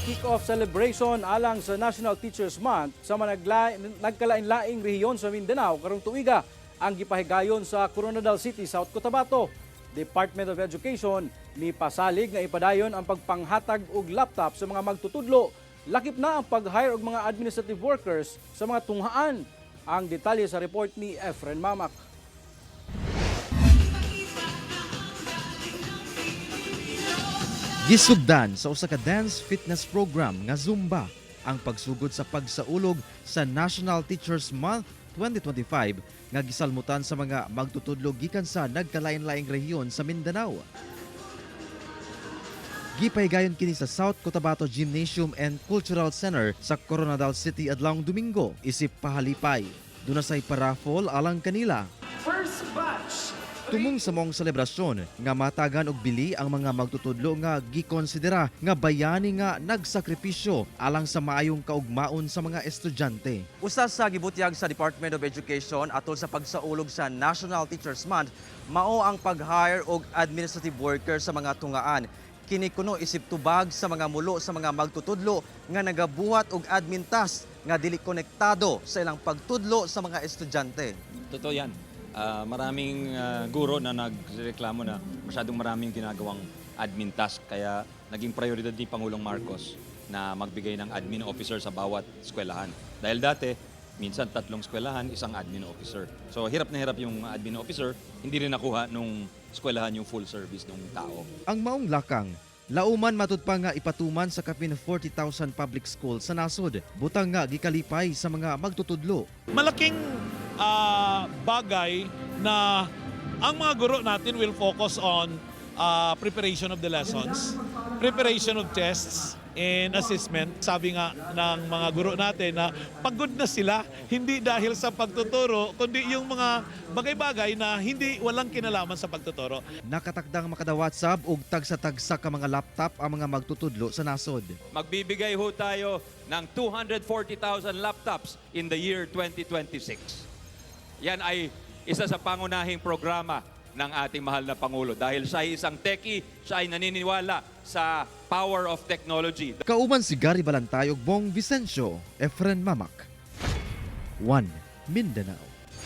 kick-off celebration alang sa National Teachers Month sa mga nagkalain-laing rehiyon sa Mindanao karong tuiga ang gipahigayon sa Coronadal City, South Cotabato. Department of Education ni pasalig na ipadayon ang pagpanghatag og laptop sa mga magtutudlo. Lakip na ang pag-hire og mga administrative workers sa mga tunghaan. Ang detalye sa report ni Efren Mamak. Gisugdan sa usa ka dance fitness program nga Zumba ang pagsugod sa pagsaulog sa National Teachers Month 2025 nga gisalmutan sa mga magtutudlo gikan sa nagkalain-laing rehiyon sa Mindanao. Gipahigayon kini sa South Cotabato Gymnasium and Cultural Center sa Coronadal City adlawng Domingo isip pahalipay. Dunasay paraffol alang kanila. First batch. Tumong sa mong selebrasyon nga matagan og bili ang mga magtutudlo nga gikonsidera nga bayani nga nagsakripisyo alang sa maayong kaugmaon sa mga estudyante. Usa sa gibutyag sa Department of Education atol sa pagsaulog sa National Teachers Month mao ang pag-hire og administrative workers sa mga tungaan. Kini kuno isip tubag sa mga mulo sa mga magtutudlo nga nagabuhat og admin task nga dili konektado sa ilang pagtudlo sa mga estudyante. Totoo yan. Maraming guro na nagreklamo na masyadong maraming ginagawang admin task. Kaya naging prioridad ni Pangulong Marcos na magbigay ng admin officer sa bawat eskwelahan. Dahil dati, minsan 3 eskwelahan, 1 admin officer. So hirap na hirap yung admin officer, hindi rin nakuha nung eskwelahan yung full service ng tao. Ang maong lakang, lauman matud pa nga ipatuman sa kapin 40,000 public school sa nasod. Butang nga gikalipay sa mga magtutudlo. Malaking bagay na ang mga guro natin will focus on preparation of the lessons, preparation of tests, and assessment. Sabi nga ng mga guro natin na pagod na sila, hindi dahil sa pagtuturo, kundi yung mga bagay-bagay na walang kinalaman sa pagtuturo. Nakatakdang makadawatsab og tagsa-tagsa ka mga laptop ang mga magtutudlo sa nasod. Magbibigay ho tayo ng 240,000 laptops in the year 2026. Yan ay isa sa pangunahing programa ng ating mahal na Pangulo. Dahil siya ay isang techie, siya ay naniniwala sa power of technology. Kauman si Gary Balantay ug Bong Vicencio, Efren Mamak. 1 Mindanao.